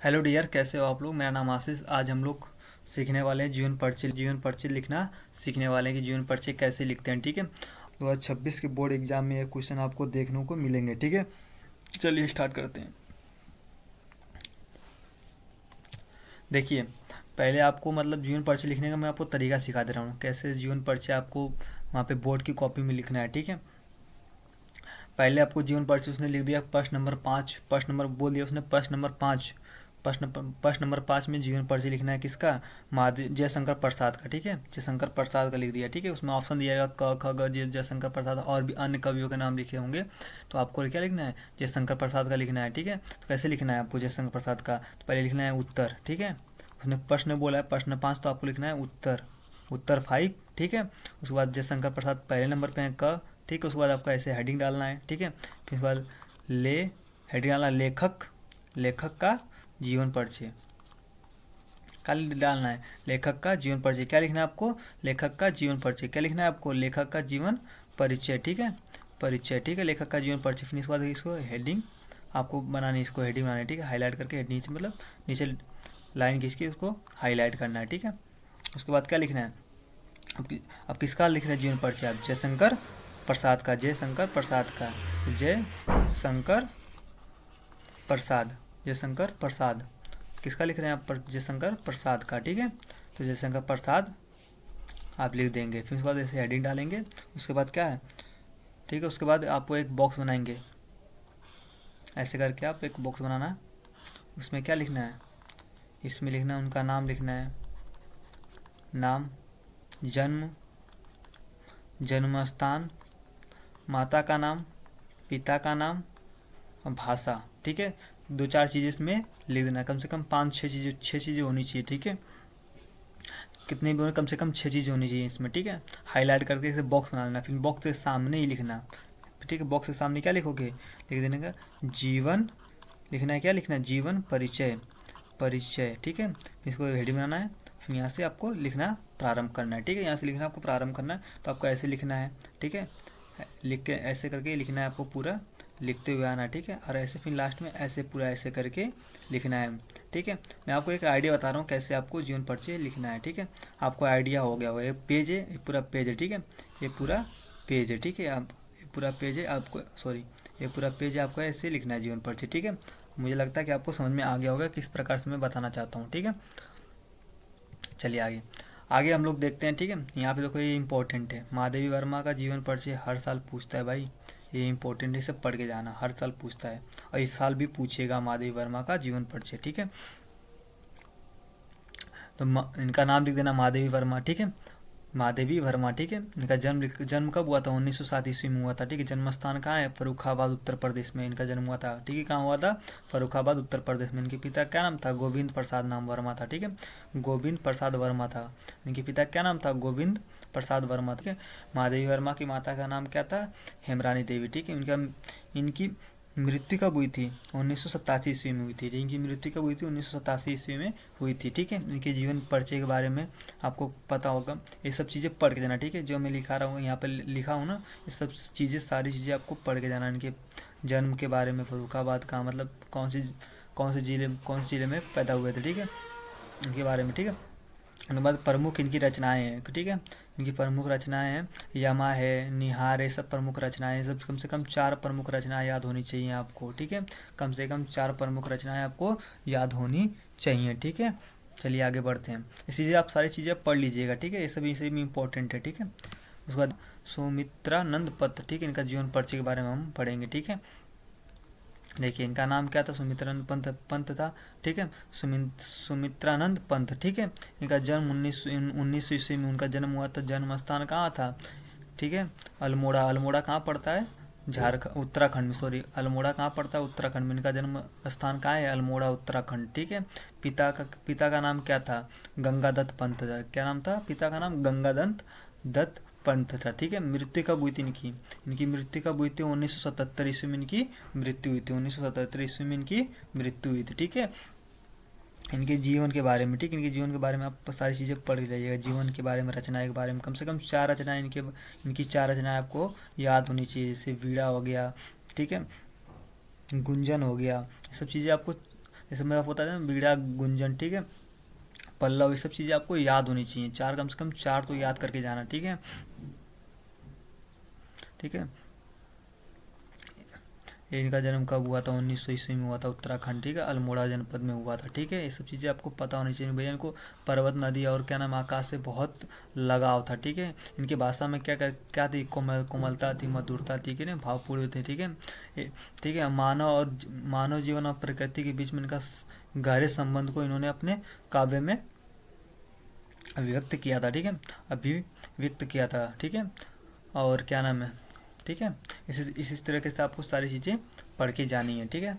Hello dear, कैसे हो आप लोग। मेरा नाम आशीष। आज हम लोग सीखने वाले हैं जीवन परिचय लिखना सीखने वाले हैं कि जीवन परिचय कैसे लिखते हैं। ठीक है, 2026 के बोर्ड एग्जाम में ये क्वेश्चन आपको देखने को मिलेंगे। ठीक है, चलिए स्टार्ट करते हैं। देखिए, पहले आपको मतलब जीवन परिचय लिखने का मैं आपको तरीका सिखा दे रहा हूँ, कैसे जीवन परिचय आपको वहाँ पे बोर्ड की कॉपी में लिखना है। ठीक है, पहले आपको जीवन परिचय उसने लिख दिया प्रश्न नंबर 5, प्रश्न नंबर बोल दिया उसने प्रश्न नंबर 5। प्रश्न नंबर 5 में जीवन परिचय लिखना है किसका, महादेव जयशंकर प्रसाद का। ठीक है, जयशंकर प्रसाद का लिख दिया। ठीक है, उसमें ऑप्शन दिया जाएगा क ख ग, जयशंकर प्रसाद, और भी अन्य कवियों के नाम लिखे होंगे। तो आपको क्या लिखना है, जयशंकर प्रसाद का लिखना है। ठीक है, तो कैसे लिखना है आपको जयशंकर प्रसाद का, तो पहले लिखना है उत्तर। ठीक है, उसने प्रश्न बोला है प्रश्न 5, तो आपको लिखना है उत्तर, उत्तर 5। ठीक है, उसके बाद जयशंकर प्रसाद पहले नंबर पे है क। ठीक है, उसके बाद आपको ऐसे हेडिंग डालना है। ठीक है, फिर उसके बाद ले हेडिंग डालना, लेखक, लेखक का जीवन परिचय का डालना है। लेखक का जीवन परिचय क्या लिखना है आपको, लेखक का जीवन परिचय क्या लिखना है आपको, लेखक का जीवन परिचय। ठीक है, परिचय। ठीक है, लेखक का जीवन परिचय। फिर इसके बाद इसको हेडिंग आपको बनानी है, इसको हेडिंग बनानी है। ठीक है, हाईलाइट करके नीचे मतलब नीचे लाइन खींच के उसको हाईलाइट करना है। ठीक है, उसके बाद क्या लिखना है, अब किसका लिख रहे हैं जीवन परिचय, आप जयशंकर प्रसाद का, जयशंकर प्रसाद का, जयशंकर प्रसाद, जयशंकर प्रसाद किसका लिख रहे हैं आप, जयशंकर प्रसाद का। ठीक है, तो जयशंकर प्रसाद आप लिख देंगे। फिर उसके बाद ऐसे हेडिंग डालेंगे। उसके बाद क्या है, ठीक है, उसके बाद आपको एक बॉक्स बनाएंगे, ऐसे करके आप एक बॉक्स बनाना है। उसमें क्या लिखना है, इसमें लिखना है उनका नाम, लिखना है नाम, जन्म, जन्म स्थान, माता का नाम, पिता का नाम, भाषा। ठीक है, दो चार चीज़ें इसमें लिख देना, कम से कम 5-6 चीज़ें होनी चाहिए। ठीक है, कितने भी हो, कम से कम 6 चीज़ें होनी चाहिए इसमें। ठीक है, हाईलाइट करके इसे बॉक्स बना लेना, फिर बॉक्स के सामने ही लिखना। ठीक है, बॉक्स के सामने क्या लिखोगे, लिख देने का जीवन, लिखना है क्या लिखना है, जीवन परिचय, परिचय। ठीक है, इसको हेडिंग बनाना है। फिर यहाँ से आपको लिखना प्रारंभ करना है। ठीक है, यहाँ से लिखना आपको प्रारंभ करना है, तो आपको ऐसे लिखना है। ठीक है, लिख के ऐसे करके लिखना है आपको, पूरा लिखते हुए आना। ठीक है, और ऐसे फिर लास्ट में ऐसे पूरा ऐसे करके लिखना है। ठीक है, मैं आपको एक आइडिया बता रहा हूँ कैसे आपको जीवन परिचय लिखना है। ठीक है, आपको आइडिया हो गया होगा, ये पेज है, ये पूरा पेज है। ठीक है, ये पूरा पेज है। ठीक है, आप ये पूरा पेज है आपको, सॉरी, ये पूरा पेज है, आपको ऐसे लिखना है जीवन परिचय। ठीक है, मुझे लगता है कि आपको समझ में आ गया होगा किस प्रकार से मैं बताना चाहता हूँ। ठीक है, चलिए आगे आगे हम लोग देखते हैं। ठीक है, यहाँ पे देखो ये इंपॉर्टेंट है, महादेवी वर्मा का जीवन परिचय हर साल पूछता है भाई, ये इंपॉर्टेंट है, सब पढ़ के जाना, हर साल पूछता है और इस साल भी पूछेगा महादेवी वर्मा का जीवन परिचय। ठीक है, तो इनका नाम लिख देना महादेवी वर्मा। ठीक है, महादेवी वर्मा। ठीक है, इनका जन्म कब हुआ था, 1907 ईस्वी में हुआ था। ठीक है, जन्म स्थान कहाँ है, फर्रुखाबाद उत्तर प्रदेश में इनका जन्म हुआ था। ठीक है, कहाँ हुआ था, फर्रुखाबाद उत्तर प्रदेश में। इनके पिता क्या नाम था, गोविंद प्रसाद नाम वर्मा था। ठीक है, गोविंद प्रसाद वर्मा था, इनके पिता क्या नाम था, गोविंद प्रसाद वर्मा। ठीक है, महादेवी वर्मा की माता का नाम क्या था, हेमरानी देवी। ठीक है, इनकी मृत्यु कब हुई थी, 1987 ईस्वी में हुई थी। इनकी मृत्यु कब हुई थी, 1987 ईस्वी में हुई थी। ठीक है, इनके जीवन परिचय के बारे में आपको पता होगा, ये सब चीज़ें पढ़ के जाना। ठीक है, जो मैं लिखा रहा हूँ यहाँ पर लिखा हूँ ना, ये सब चीज़ें सारी चीज़ें आपको पढ़ के जाना। इनके जन्म के बारे में, फर्रुखाबाद का मतलब कौन से जिले में पैदा हुए थे। ठीक है, इनके बारे में। ठीक है, उसके बाद प्रमुख इनकी रचनाएं हैं। ठीक है, इनकी प्रमुख रचनाएं हैं, यमा है, निहार है, सब प्रमुख रचनाएं हैं। सब कम से कम 4 प्रमुख रचनाएं याद होनी चाहिए आपको। ठीक है, कम से कम 4 प्रमुख रचनाएं आपको याद होनी चाहिए। ठीक है, चलिए आगे बढ़ते हैं। इसी आप सारी चीज़ें पढ़ लीजिएगा। ठीक है, ये सब इसी में इंपॉर्टेंट है। ठीक है, उसके बाद सुमित्रानंद पत्र। ठीक है, इनका जीवन परिचय के बारे में हम पढ़ेंगे। ठीक है, देखिए इनका नाम क्या था, सुमित्रानंद पंत था। ठीक है, सुमित्रानंद पंत। ठीक है, इनका जन्म 1900 ईस्वी में उनका जन्म हुआ था। जन्म स्थान कहाँ था, ठीक है, अल्मोड़ा। अल्मोड़ा कहाँ पड़ता है, झारखंड, उत्तराखंड में, सॉरी, अल्मोड़ा कहाँ पड़ता है, उत्तराखंड में। इनका जन्म स्थान कहाँ है, अल्मोड़ा, उत्तराखंड। ठीक है, पिता का नाम क्या था, गंगादत्त पंत था। क्या नाम था, पिता का नाम गंगादत्त पंत था। ठीक है, मृत्यु कब हुई थी इनकी, मृत्यु कब हुई थी, 1977 ईस्वी में इनकी मृत्यु हुई थी। 1977 ईस्वी में इनकी मृत्यु हुई थी। ठीक है, इनके जीवन के बारे में, ठीक है, इनके जीवन के बारे में आप सारी चीज़ें पढ़ लीजिएगा। जीवन के बारे में, रचनाएं के बारे में, कम से कम 4 रचनाएं इनकी 4 रचनाएं आपको याद होनी चाहिए। जैसे वीणा हो गया, ठीक है, गुंजन हो गया, ये सब चीज़ें आपको, जैसे मैं आपको बताया ना, बीड़ा, गुंजन, ठीक है, पल्लव, ये सब चीज़ें आपको याद होनी चाहिए, चार, कम से कम चार तो याद करके जाना, ठीक है। ठीक है, इनका जन्म कब हुआ था, 1900 ईस्वी में हुआ था, उत्तराखंड, ठीक है, अल्मोड़ा जनपद में हुआ था, ठीक है। ये सब चीज़ें आपको पता होनी चाहिए भैया। इनको पर्वत, नदी और क्या नाम, आकाश से बहुत लगाव था, ठीक है। इनकी भाषा में क्या क्या थी, कोमलता थी, मधुरता, ठीक है ना, भावपूर्ण थे, ठीक है। ठीक है, मानव जीवन और प्रकृति के बीच में इनका गहरे संबंध को इन्होंने अपने काव्य में अभिव्यक्त किया था, ठीक है, अभिव्यक्त किया था, ठीक है। और क्या नाम है, ठीक है। इसी तरीके से आपको सारी चीज़ें पढ़ के जानी है, ठीक है।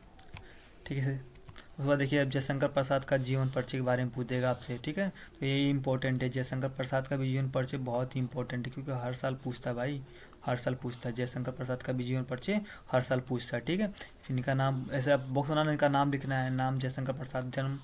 ठीक है, उसके बाद देखिए अब जयशंकर प्रसाद का जीवन परिचय के बारे में पूछेगा आपसे, ठीक है। तो ये इंपॉर्टेंट है, जयशंकर प्रसाद का भी जीवन परिचय बहुत ही इंपॉर्टेंट है, क्योंकि हर साल पूछता है भाई, हर साल पूछता है। जयशंकर प्रसाद का भी जीवन परिचय हर साल पूछता है, ठीक है। फिर इनका नाम, ऐसे आप बॉक्स बनाना, इनका नाम लिखना है, नाम जयशंकर प्रसाद, जन्म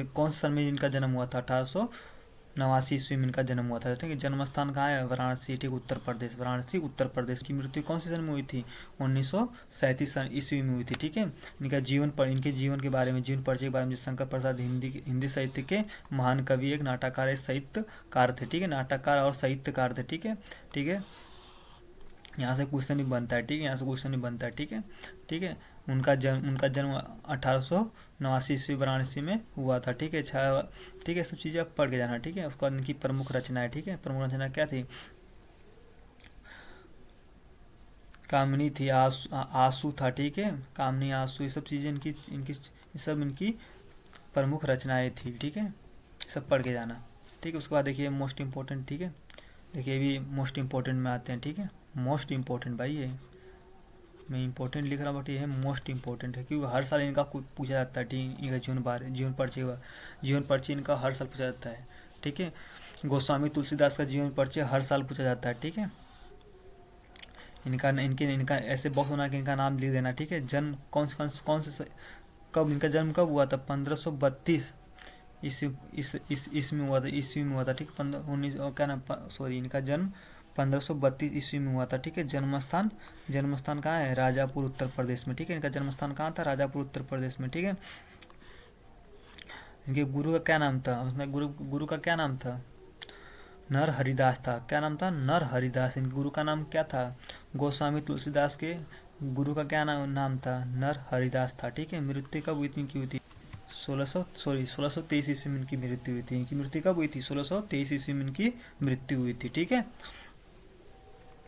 कौन से साल में इनका जन्म हुआ था, 1889 ईस्वी में इनका जन्म हुआ था, ठीक है। जन्म स्थान कहाँ है, वाराणसी, ठीक, उत्तर प्रदेश, वाराणसी उत्तर प्रदेश। की मृत्यु कौन से सन में हुई थी, 1937 ईस्वी में हुई थी, ठीक है। इनका इनके जीवन के बारे में, जीवन परिचय के बारे में, शंकर प्रसाद हिंदी साहित्य के महान कवि, एक नाटककार, साहित्यकार थे, ठीक है, नाटककार और साहित्यकार थे, ठीक है। ठीक है, यहाँ से क्वेश्चन नहीं बनता है, ठीक है, यहाँ से क्वेश्चन नहीं बनता है, ठीक है। ठीक है, उनका जन्म 1889 ईस्वी वाराणसी में हुआ था, ठीक है। ठीक है, सब चीज़ें आप पढ़ के जाना, ठीक है। उसके बाद इनकी प्रमुख रचनाएं, ठीक है, प्रमुख रचना क्या थी, कामिनी थी, आंसू था, ठीक है, कामिनी, आंसू, ये सब चीज़ें इनकी इनकी ये सब इनकी प्रमुख रचनाएं थी, ठीक है। सब पढ़ के जाना, ठीक है। उसके बाद देखिए मोस्ट इम्पोर्टेंट, ठीक है, देखिए भी मोस्ट इम्पोर्टेंट में आते हैं, ठीक है। मोस्ट इम्पोर्टेंट भाई, ये मैं इंपॉर्टेंट लिख रहा हूँ, बट ये है मोस्ट इम्पोर्टेंट है, क्योंकि हर साल इनका पूछा जाता है, ठीक, इनका जीवन परिचय इनका हर साल पूछा जाता है, ठीक है। गोस्वामी तुलसीदास का जीवन परिचय हर साल पूछा जाता है, ठीक है। इनका ऐसे बॉक्स बना के इनका नाम लिख देना, ठीक है। जन्म कौन से कब इनका जन्म कब हुआ था, 1532 ईस्वी में हुआ था, ठीक, 19 क्या नाम, सॉरी, इनका जन्म 1532 ईस्वी में हुआ था, ठीक है। जन्मस्थान कहाँ है, राजापुर उत्तर प्रदेश में, ठीक है। इनका जन्मस्थान कहाँ था, राजापुर उत्तर प्रदेश में, ठीक है। इनके गुरु का क्या नाम था, गुरु का क्या नाम था, नर हरिदास था, क्या नाम था, नर हरिदास। इनके गुरु का नाम क्या था, गोस्वामी तुलसीदास के गुरु का क्या नाम था, नर हरिदास था, ठीक है। मृत्यु कब हुई थी, इनकी हुई थी 1623 ईस्वी में इनकी मृत्यु हुई थी। इनकी मृत्यु कब हुई थी, 1623 ईस्वी में इनकी मृत्यु हुई थी, ठीक है।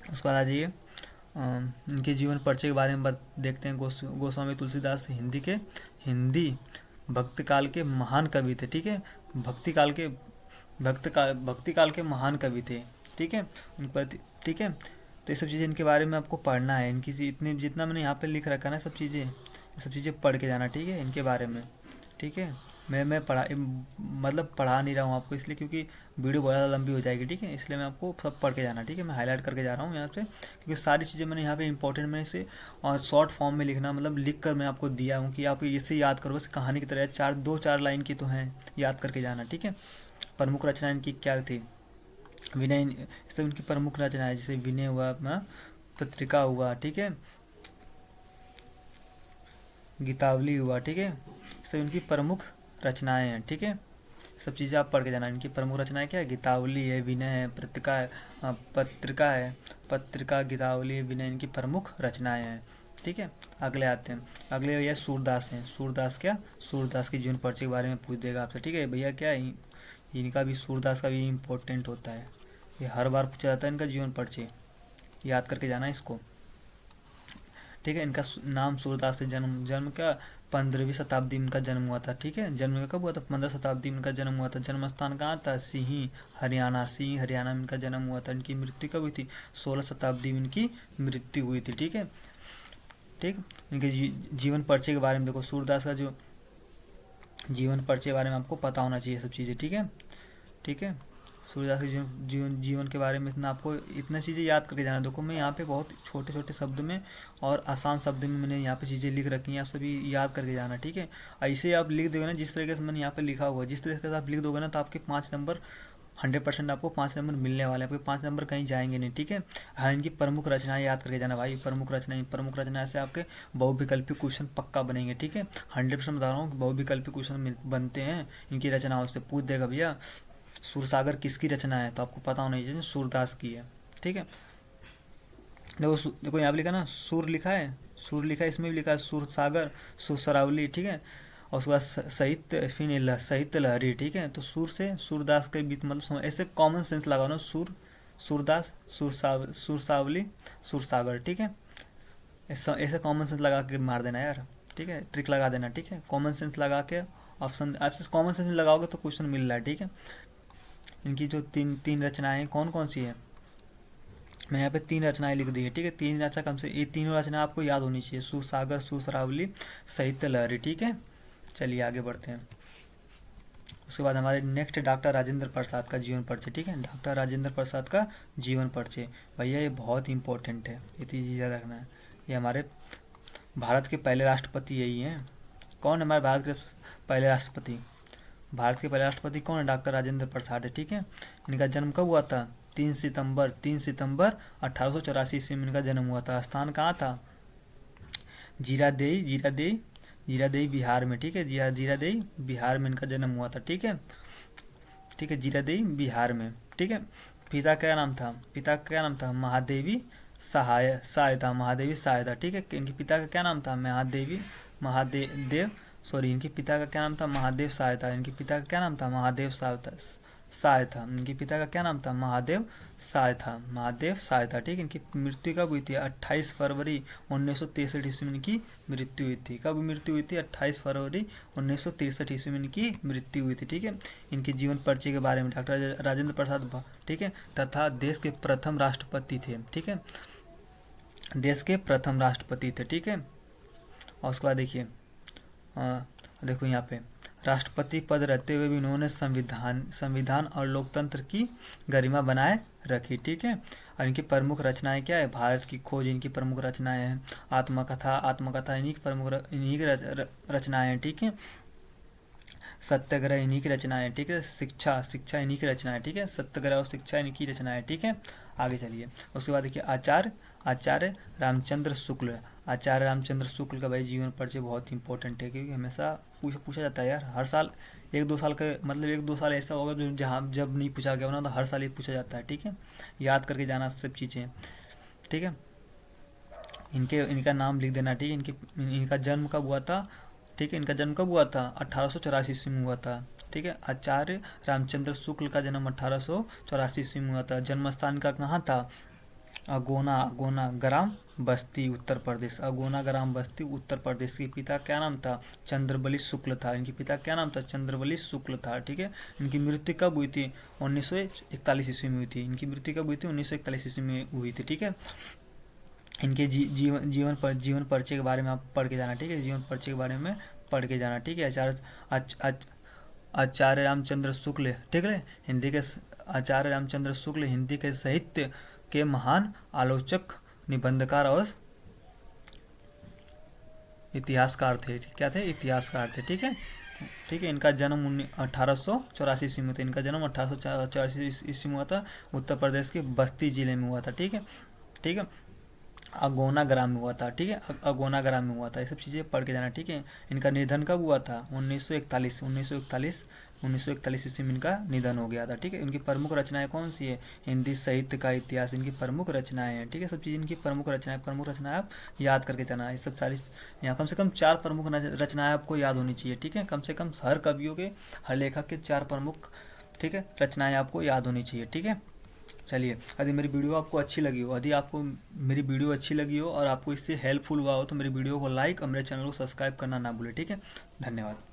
उसके बाद आ जाइए इनके जीवन परिचय के बारे में देखते हैं। गोस्वामी तुलसीदास हिंदी भक्ति काल के महान कवि थे, ठीक है। भक्ति काल के महान कवि थे, ठीक है। ठीक है, तो ये सब चीज़ें इनके बारे में आपको पढ़ना है। इनकी इतने जितना मैंने यहाँ पे लिख रखा है ना, सब चीज़ें पढ़ के जाना, ठीक है, इनके बारे में, ठीक है। मैं पढ़ा नहीं रहा हूँ आपको, इसलिए क्योंकि वीडियो बहुत ज़्यादा लंबी हो जाएगी, ठीक है। इसलिए मैं आपको सब पढ़ के जाना, ठीक है। मैं हाईलाइट करके जा रहा हूँ यहाँ पे, क्योंकि सारी चीज़ें मैंने यहाँ पे इंपॉर्टेंट में से और शॉर्ट फॉर्म में लिखना, मतलब लिख कर मैं आपको दिया हूँ कि आप इसे याद करो, बस कहानी की तरह, 2-4 लाइन की तो हैं, याद करके जाना, ठीक है। प्रमुख रचना इनकी क्या थी, विनय, सब इनकी प्रमुख रचना है, जैसे विनय हुआ, अपना पत्रिका हुआ, ठीक है, गीतावली हुआ, ठीक है, सब इनकी प्रमुख रचनाएं हैं, ठीक है। सब चीज़ें आप पढ़ के जाना। इनकी प्रमुख रचनाएं क्या है, गीतावली है, विनय है, पत्रिका, गीतावली, विनय, इनकी प्रमुख रचनाएं हैं, ठीक है। अगले आते हैं, अगले भैया सूरदास हैं। सूरदास के जीवन परिचय के बारे में पूछ देगा आपसे, ठीक है भैया। क्या है इनका भी, सूरदास का भी इम्पोर्टेंट होता है, ये हर बार पूछा जाता है इनका जीवन परिचय, याद करके जाना इसको, ठीक है। इनका नाम सूरदास से, जन्म क्या, 15वीं शताब्दी में इनका जन्म हुआ था, ठीक है। जन्म कब हुआ था, 15 शताब्दी में इनका जन्म हुआ था। जन्म स्थान कहाँ था, हरियाणा में इनका जन्म हुआ था। इनकी मृत्यु कब हुई थी, 16 शताब्दी में इनकी मृत्यु हुई थी, ठीक है। ठीक, इनके जीवन परिचय के बारे में देखो, सूरदास का जो जीवन परिचय के बारे में आपको पता होना चाहिए सब चीज़ें, ठीक है। ठीक है, सूरदास के जीवन के बारे में इतना चीज़ें याद करके जाना। देखो मैं यहाँ पे बहुत छोटे छोटे शब्द में और आसान शब्द में मैंने यहाँ पे चीज़ें लिख रखी हैं, आप सभी याद करके जाना, ठीक है। ऐसे आप लिख दोगे ना, जिस तरीके से मैंने यहाँ पे लिखा हुआ, जिस तरीके से आप लिख दोगे ना, तो आपके 5 नंबर 100% आपको 5 नंबर मिलने वाले हैं, आपके 5 नंबर कहीं जाएंगे नहीं, ठीक है। हाँ, इनकी प्रमुख रचनाएं याद करके जाना भाई, प्रमुख रचना से आपके बहुविकल्पी क्वेश्चन पक्का बनेंगे, ठीक है। 100% बता रहा हूँ, बहुविकल्पी क्वेश्चन बनते हैं इनकी रचनाओं से। पूछ देगा भैया सूरसागर किसकी रचना है, तो आपको पता होना चाहिए सूरदास की है, ठीक है। देखो यहाँ पे लिखा ना सूर लिखा है, सूर लिखा है, इसमें भी लिखा है सूरसागर, सुरसरावली, ठीक है। और उसके बाद साहित्य, फिर साहित्य लहरी, ठीक है। तो सूर से सूरदास के बीच मतलब ऐसे कॉमन सेंस लगाओ ना, सूर, सूरदास, सुरसावली, सुरसागर, ठीक है। ऐसे कॉमन सेंस लगा के मार देना यार, ठीक है, ट्रिक लगा देना, ठीक है। कॉमन सेंस लगा के ऑप्शन आपसे कॉमन सेंस में लगाओगे तो क्वेश्चन मिल रहा है, ठीक है। इनकी जो तीन रचनाएं कौन कौन सी है, मैं यहाँ पे 3 रचनाएं लिख दी है, ठीक है। 3 रचना कम से ये तीनों रचना आपको याद होनी चाहिए, सुरसागर, सुरसरावली, साहित्य लहरी, ठीक है। चलिए आगे बढ़ते हैं। उसके बाद हमारे नेक्स्ट डॉक्टर राजेंद्र प्रसाद का जीवन परिचय, ठीक है। डॉक्टर राजेंद्र प्रसाद का जीवन परिचय भैया ये बहुत इंपॉर्टेंट है, ये चीज़ याद रखना है। ये हमारे भारत के पहले राष्ट्रपति यही हैं। कौन है हमारे भारत के पहले राष्ट्रपति? भारत के पहले राष्ट्रपति कौन है? डॉक्टर राजेंद्र प्रसाद है, ठीक है। इनका जन्म कब हुआ था? 3 सितंबर 1884 ईस्वी में इनका जन्म हुआ था। स्थान कहाँ था? जीरादेई बिहार में, ठीक है। जीरादेई बिहार में इनका जन्म हुआ था, ठीक है, ठीक है, जीरादेई बिहार में, ठीक है। पिता का नाम था महादेवी सहायता, ठीक है। इनके पिता का क्या नाम था? इनके पिता का क्या नाम था? महादेव सहायता। इनके पिता का क्या नाम था? महादेव सहायता, ठीक है। इनकी मृत्यु कब हुई थी? 28 फरवरी 1963 ईस्वी में इनकी मृत्यु हुई थी। कब मृत्यु हुई थी? 28 फरवरी 1963 ईस्वी में इनकी मृत्यु हुई थी, ठीक है। इनके जीवन परिचय के बारे में डॉक्टर राजेंद्र प्रसाद, ठीक है, तथा देश के प्रथम राष्ट्रपति थे, ठीक है, देश के प्रथम राष्ट्रपति थे, ठीक है। और उसके बाद देखिए देखो यहाँ पे राष्ट्रपति पद रहते हुए भी इन्होंने संविधान और लोकतंत्र की गरिमा बनाए रखी, ठीक है। और इनकी प्रमुख रचनाएं क्या है? भारत की खोज इनकी प्रमुख रचनाएं हैं। आत्मकथा इन्हीं की रचनाएं हैं, ठीक है। सत्याग्रह इन्हीं की रचनाएं, ठीक है। शिक्षा इन्हीं की रचनाएं, ठीक है। सत्याग्रह और शिक्षा इन्हीं की रचनाएं, ठीक है। आगे चलिए। उसके बाद देखिए आचार्य रामचंद्र शुक्ल का भाई जीवन परिचय बहुत इंपॉर्टेंट है, क्योंकि हमेशा पूछा जाता है यार, हर साल 1-2 साल का, मतलब 1-2 साल ऐसा होगा जो जहाँ जब नहीं पूछा गया ना, तो हर साल ये पूछा जाता है, ठीक है। याद करके जाना सब चीज़ें, ठीक है। इनका नाम लिख देना, ठीक है। इनका जन्म कब हुआ था? ठीक है, इनका जन्म कब हुआ था? 1884 ईस्वी में हुआ था, ठीक है। आचार्य रामचंद्र शुक्ल का जन्म 1884 ईस्वी में हुआ था। जन्म स्थान का कहाँ था? अगोना ग्राम बस्ती, उत्तर प्रदेश। अगोना ग्राम बस्ती, उत्तर प्रदेश। के पिता क्या नाम था? चंद्रबली शुक्ल था। इनके पिता क्या नाम था? चंद्रबली शुक्ल था, ठीक है। इनकी मृत्यु कब हुई थी? 1941 ईस्वी में हुई थी। इनकी मृत्यु कब हुई थी? 1941 ईस्वी में हुई थी, ठीक है। इनके जीवन परिचय के बारे में आप पढ़ के जाना, ठीक है। जीवन परिचय के बारे में पढ़ के जाना, ठीक है। आचार्य रामचंद्र शुक्ल, ठीक है, आचार्य रामचंद्र शुक्ल हिंदी के साहित्य के महान आलोचक, निबंधकार और इतिहासकार थे। क्या थे? इतिहासकार थे, ठीक है, ठीक है। इनका जन्म 1884 ईस्वी में था। इनका जन्म 1884 ईस्वी में हुआ था। उत्तर प्रदेश के बस्ती जिले में हुआ था, ठीक है, ठीक है। अगोना ग्राम में हुआ था, ठीक है, अगोना ग्राम में हुआ था। ये सब चीज़ें पढ़ के जाना, ठीक है। इनका निधन कब हुआ था? 1941 ईस्वी में इनका निधन हो गया था, ठीक है। इनकी प्रमुख रचनाएं कौन सी है? हिंदी साहित्य का इतिहास इनकी प्रमुख रचनाएं हैं, ठीक है। सब चीज़ इनकी प्रमुख रचनाएं आप याद करके जाना। ये सब सारी यहाँ कम से कम 4 प्रमुख रचनाएं आपको याद होनी चाहिए, ठीक है। कम से कम हर कवियों के, हर लेखक के 4 प्रमुख, ठीक है, रचनाएं आपको याद होनी चाहिए, ठीक है। चलिए, यदि मेरी वीडियो आपको अच्छी लगी हो, और आपको इससे हेल्पफुल हुआ हो, तो मेरी वीडियो को लाइक और मेरे चैनल को सब्सक्राइब करना ना भूलें, ठीक है। धन्यवाद।